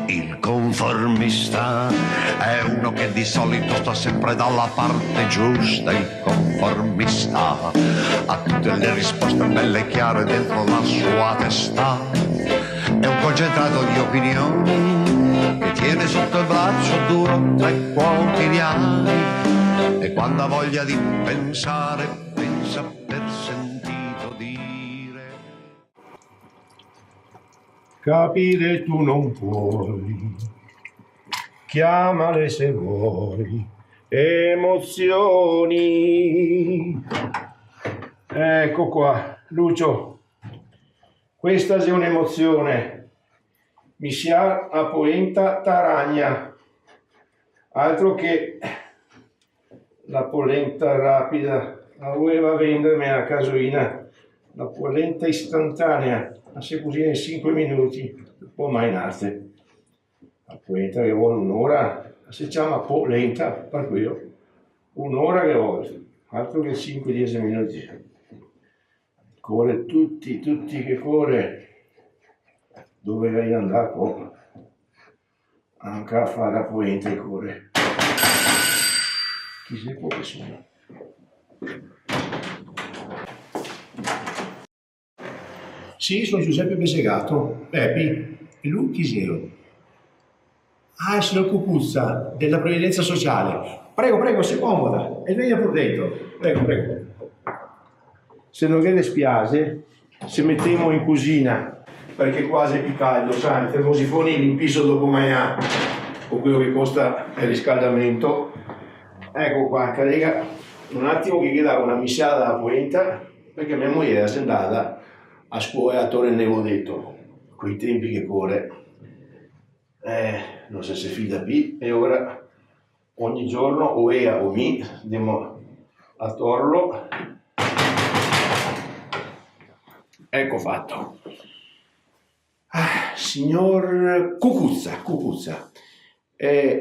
Il conformista è uno che di solito sta sempre dalla parte giusta. Il conformista ha tutte le risposte belle e chiare dentro la sua testa. È un concentrato di opinioni che tiene sotto il braccio duro 3 quotidiani, e quando ha voglia di pensare pensa per sentito dire. Capire tu non puoi, chiamale se vuoi, emozioni. Ecco qua, Lucio, questa è un'emozione. Mi si ha a polenta taragna, altro che la polenta rapida. La voleva vendermi a casoina, la polenta istantanea, ma si cucina in 5 minuti, non può mai nate. La polenta che vuole un'ora, si chiama polenta, per quello, un'ora che vuole, altro che 5-10 minuti. Corre tutti che corre, dove vai ad andare qua? Anche a fare la polenta e corre. Chi sei può che sono? Sì, sono Giuseppe Besegato, Peppi, e lui chi sei? Ah, il signor Cucuzza, della previdenza sociale. Prego, si comoda, e venga pure dentro, prego. Se non le spiace, se mettiamo in cucina, perché quasi è più caldo, sai, il termosifone l'impiso dopo mangiare, con quello che costa il riscaldamento. Ecco qua, collega, un attimo che dà una misciata alla polenta, perché mia moglie è andata a scuola a Torre Nevodetto, quei tempi che corre. Non so se fida più, e ora ogni giorno o ea o mi andiamo a Torlo. Ecco fatto. Signor Cucuzza.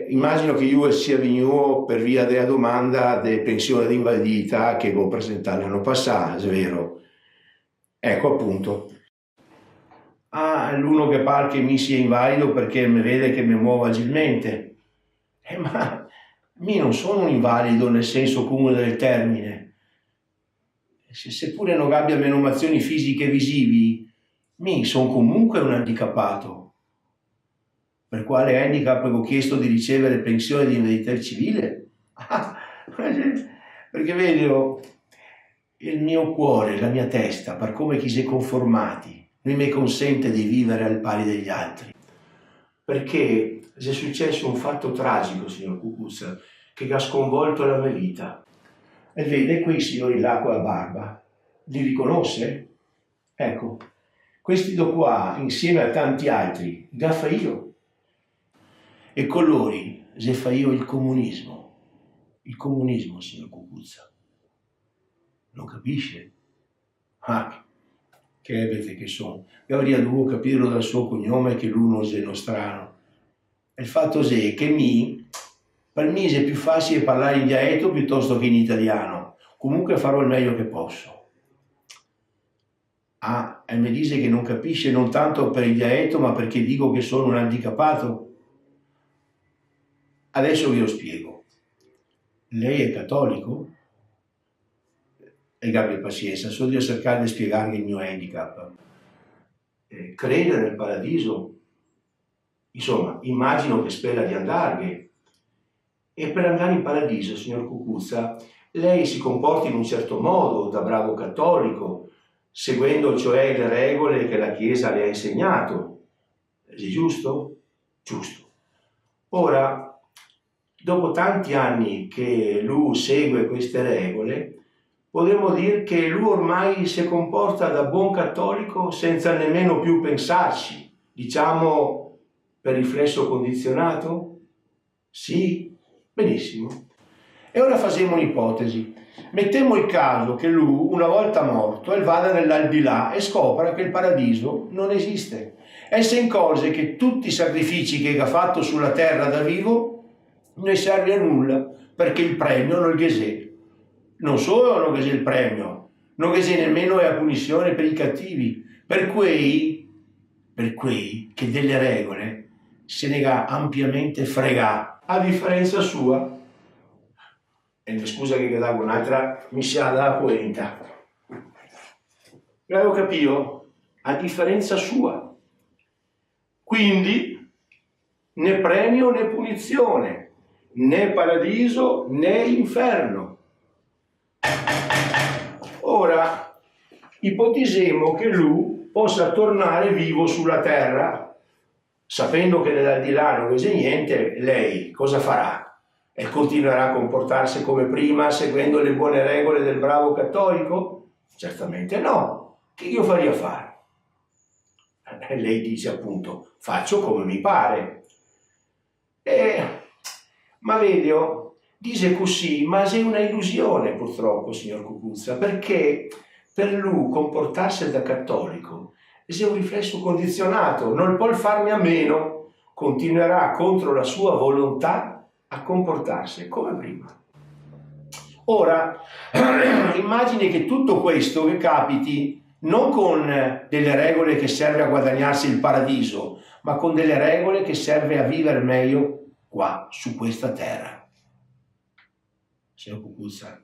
Immagino che io sia venuto per via della domanda di pensione di invalidità che ho presentato l'anno passato, è vero? Ecco appunto. L'uno che pare che mi sia invalido perché mi vede che mi muovo agilmente. Ma mi non sono un invalido nel senso comune del termine. Seppure non abbia menomazioni fisiche visivi, mi sono comunque un handicappato. Per quale handicap ho chiesto di ricevere pensione di invalidità civile? Perché vedo il mio cuore, la mia testa, per come chi si è conformati, non mi consente di vivere al pari degli altri. Perché è successo un fatto tragico, signor Cucuzza, che ha sconvolto la mia vita. E vede quei signori là con la barba, li riconosce? Ecco, questi do qua, insieme a tanti altri, gaffa io. E con loro se fa io il comunismo, signor Cucuzza. Non capisce? Che ebete che sono. Io avrei dovuto capirlo dal suo cognome che lui non è nostrano. E il fatto è che per me è più facile parlare in dialetto piuttosto che in italiano. Comunque farò il meglio che posso. E mi dice che non capisce non tanto per il dialetto, ma perché dico che sono un handicappato. Adesso vi lo spiego. Lei è cattolico? E abbia pazienza, solo di cercare di spiegargli il mio handicap. Crede nel paradiso? Insomma, immagino che spera di andarvi. E per andare in paradiso, signor Cucuzza, lei si comporti in un certo modo, da bravo cattolico, seguendo cioè le regole che la Chiesa le ha insegnato. È giusto? Giusto. Ora, dopo tanti anni che lui segue queste regole, potremmo dire che lui ormai si comporta da buon cattolico senza nemmeno più pensarci, diciamo per riflesso condizionato? Sì? Benissimo. E ora facciamo un'ipotesi. Mettiamo il caso che lui, una volta morto, vada nell'aldilà e scopra che il paradiso non esiste. E si accorge che tutti i sacrifici che ha fatto sulla terra da vivo non serve a nulla, perché il premio non gli è. non solo non che sia il premio, non che sia nemmeno la punizione per i cattivi, per quei che delle regole se ne ga ampiamente frega, a differenza sua. E scusa che davo un'altra misciata da poeta. L'avevo capito? A differenza sua. Quindi né premio né punizione, né paradiso né inferno. Ora ipotizziamo che lui possa tornare vivo sulla terra, sapendo che nell'aldilà non c'è niente. Lei cosa farà? E continuerà a comportarsi come prima, seguendo le buone regole del bravo cattolico? Certamente no. Che io faria fare? E lei dice appunto, faccio come mi pare. Ma vedi, dice così, ma è una illusione purtroppo, signor Cucuzza, perché per lui comportarsi da cattolico è un riflesso condizionato, non può farne a meno, continuerà contro la sua volontà a comportarsi come prima. Ora, immagini che tutto questo che capiti non con delle regole che serve a guadagnarsi il paradiso, ma con delle regole che serve a vivere meglio qua, su questa terra. Signor Cucuzza,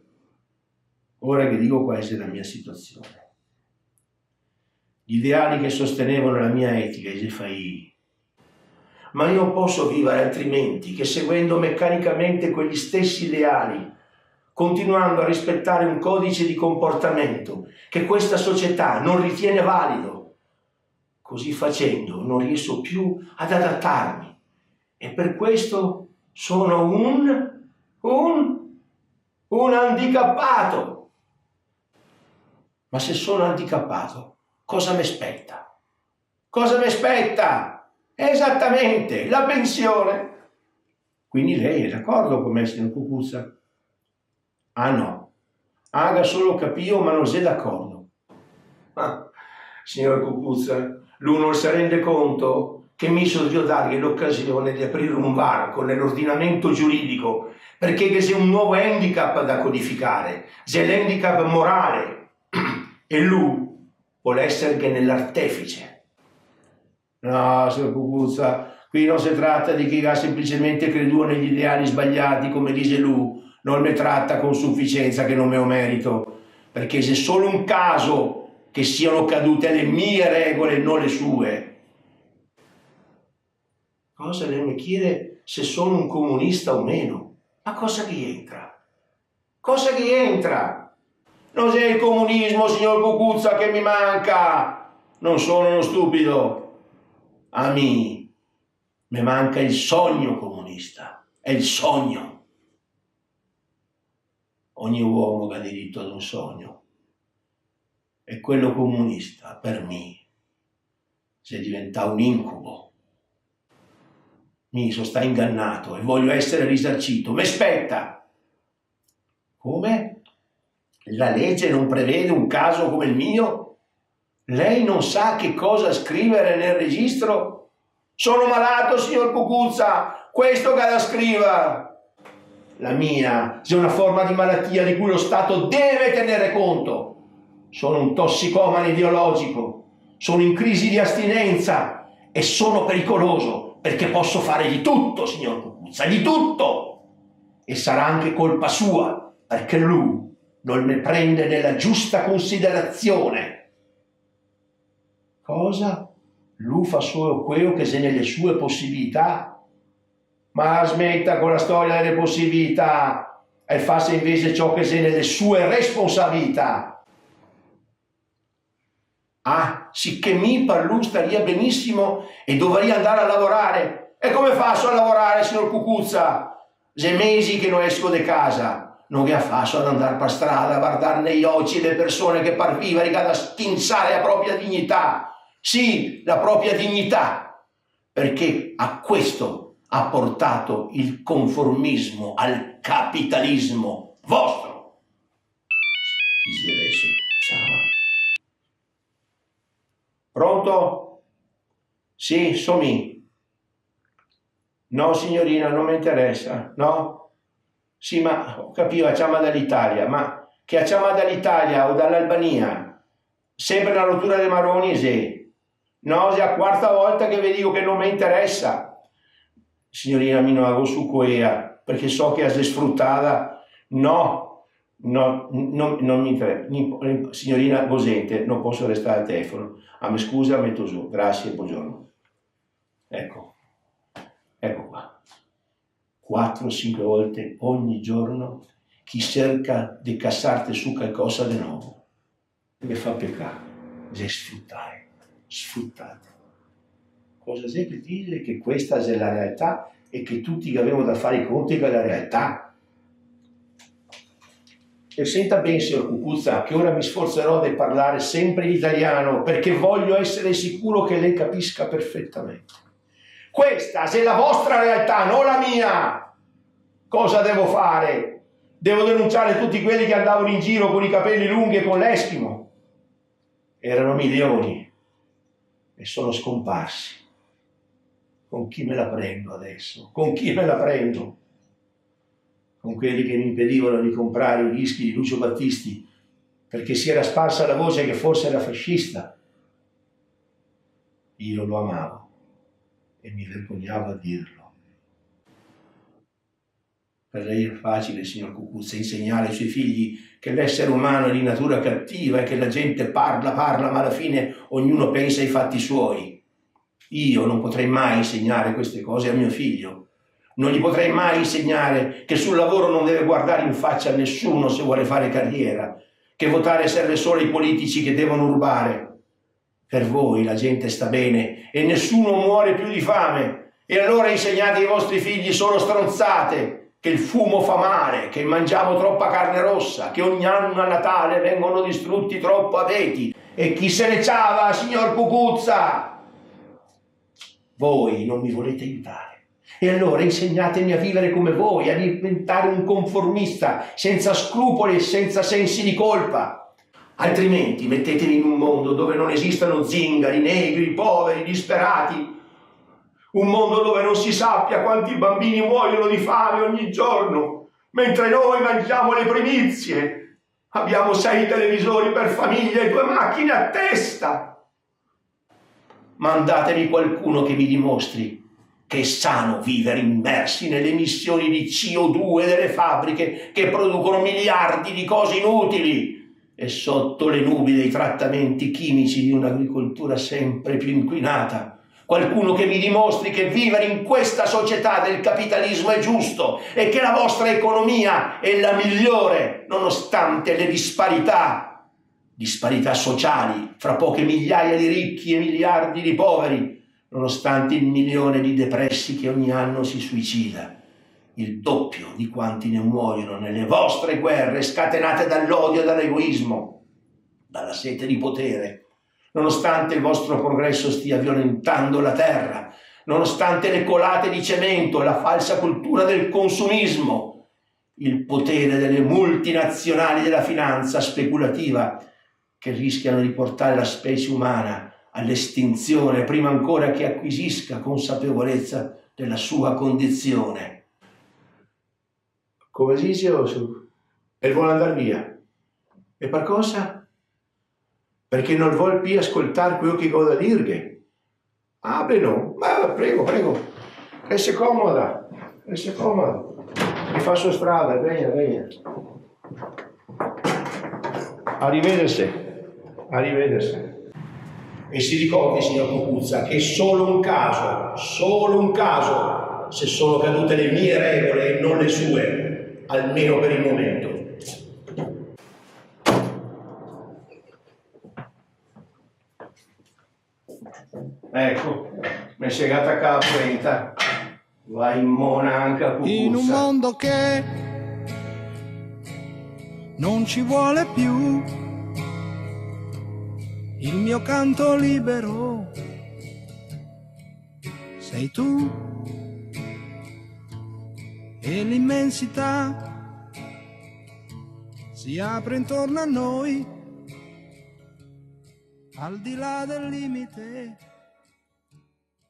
ora che dico qual è la mia situazione, gli ideali che sostenevano la mia etica, i fai, ma io non posso vivere altrimenti che seguendo meccanicamente quegli stessi ideali, continuando a rispettare un codice di comportamento che questa società non ritiene valido. Così facendo non riesco più ad adattarmi e per questo sono un handicappato. Ma se sono handicappato, cosa mi aspetta? Cosa mi aspetta? Esattamente, la pensione. Quindi lei è d'accordo con me, signor Cucuzza? Ah no, Aga solo capio ma non sei d'accordo. Ah, signor Cucuzza, lui non si rende conto che mi sono dargli l'occasione di aprire un varco nell'ordinamento giuridico, perché c'è un nuovo handicap da codificare, c'è l'handicap morale, e lui vuole essere che nell'artefice. No, signor Cucuzza, qui non si tratta di chi ha semplicemente creduto negli ideali sbagliati, come dice lui, non mi tratta con sufficienza che non me lo merito, perché se solo un caso che siano cadute le mie regole e non le sue. Cosa lei mi chiede se sono un comunista o meno? Ma cosa che entra? Cosa che entra? Non è il comunismo, signor Cucuzza, che mi manca. Non sono uno stupido. A me manca il sogno comunista. È il sogno. Ogni uomo ha diritto ad un sogno. E quello comunista, per me, si è diventato un incubo. Mi sono stato ingannato e voglio essere risarcito. Mi spetta. Come? La legge non prevede un caso come il mio? Lei non sa che cosa scrivere nel registro? Sono malato, signor Cucuzza, questo che ha da scrivere. La mia è una forma di malattia di cui lo Stato deve tenere conto. Sono un tossicomane ideologico, sono in crisi di astinenza e sono pericoloso perché posso fare di tutto, signor Cucuzza, di tutto. E sarà anche colpa sua perché lui non mi prende nella giusta considerazione. Cosa? Lui fa solo quello che è nelle sue possibilità. Ma smetta con la storia delle possibilità e faccia invece ciò che è nelle sue responsabilità. Ah, sicché mi per lui staria benissimo e dovrei andare a lavorare. E come faccio a lavorare, signor Cucuzza? Se mesi che non esco di casa, non che faccio ad andare per strada a guardare negli occhi le persone che per vivere che da stinzare la propria dignità. Sì, la propria dignità, perché a questo ha portato il conformismo al capitalismo vostro. Chi si adesso? Ciao. Pronto? Sì, somi. No, signorina, non mi interessa, no? Sì, ma ho capito, la chiama dall'Italia, ma che ha chiamato dall'Italia o dall'Albania, sempre la rottura dei maroni, sì. No, è la quarta volta che vi dico che non mi interessa. Signorina, mi non hago su quea, perché so che è sfruttata. No, non mi interessa. Signorina Gosente, non posso restare al telefono. Ah, mi scusa, metto su. Grazie, buongiorno. Ecco qua. 4 o 5 volte ogni giorno chi cerca di cassarti su qualcosa di nuovo. Mi fa peccare, è sfruttate. Cosa c'è che dire? Che questa è la realtà e che tutti abbiamo da fare i conti con la realtà. E senta bene, signor Cucuzza, che ora mi sforzerò di parlare sempre in italiano perché voglio essere sicuro che lei capisca perfettamente. Questa è la vostra realtà, non la mia. Cosa devo fare? Devo denunciare tutti quelli che andavano in giro con i capelli lunghi e con l'Eskimo. Erano milioni e sono scomparsi. Con chi me la prendo adesso? Con chi me la prendo? Con quelli che mi impedivano di comprare i dischi di Lucio Battisti perché si era sparsa la voce che forse era fascista. Io lo amavo e mi vergognavo a dirlo. Per lei è facile, signor Cucuzza, insegnare ai suoi figli che l'essere umano è di natura cattiva e che la gente parla, ma alla fine ognuno pensa ai fatti suoi. Io non potrei mai insegnare queste cose a mio figlio. Non gli potrei mai insegnare che sul lavoro non deve guardare in faccia a nessuno se vuole fare carriera, che votare serve solo ai politici che devono rubare. Per voi la gente sta bene e nessuno muore più di fame. E allora insegnate ai vostri figli solo stronzate, che il fumo fa male, che mangiamo troppa carne rossa, che ogni anno a Natale vengono distrutti troppo abeti. E chi se ne ciava, signor Cucuzza? Voi non mi volete aiutare. E allora insegnatemi a vivere come voi, a diventare un conformista, senza scrupoli e senza sensi di colpa. Altrimenti mettetemi in un mondo dove non esistano zingari, negri, poveri, disperati. Un mondo dove non si sappia quanti bambini muoiono di fame ogni giorno, mentre noi mangiamo le primizie. Abbiamo 6 televisori per famiglia e 2 macchine a testa. Mandatemi qualcuno che mi dimostri che è sano vivere immersi nelle emissioni di CO2 delle fabbriche che producono miliardi di cose inutili e sotto le nubi dei trattamenti chimici di un'agricoltura sempre più inquinata. Qualcuno che mi dimostri che vivere in questa società del capitalismo è giusto e che la vostra economia è la migliore nonostante le disparità sociali fra poche migliaia di ricchi e miliardi di poveri, nonostante il milione di depressi che ogni anno si suicida, il doppio di quanti ne muoiono nelle vostre guerre scatenate dall'odio e dall'egoismo, dalla sete di potere. Nonostante il vostro progresso stia violentando la terra, nonostante le colate di cemento e la falsa cultura del consumismo, il potere delle multinazionali della finanza speculativa che rischiano di portare la specie umana all'estinzione prima ancora che acquisisca consapevolezza della sua condizione. Come dice Osu? E vuole andare via. E per cosa? Perché non vuol più ascoltare quello che ho da dirghe. Ah, beh no, ma prego. Resti comoda. Mi faccio strada, venga. Arrivederci. E si ricordi, signor Cucuzza, che è solo un caso, se sono cadute le mie regole e non le sue, almeno per il momento. Ecco, mi è segata a capo, vai in monanca, Cucuzza. In un mondo che non ci vuole più il mio canto libero sei tu e l'immensità si apre intorno a noi al di là del limite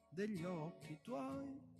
degli occhi tuoi.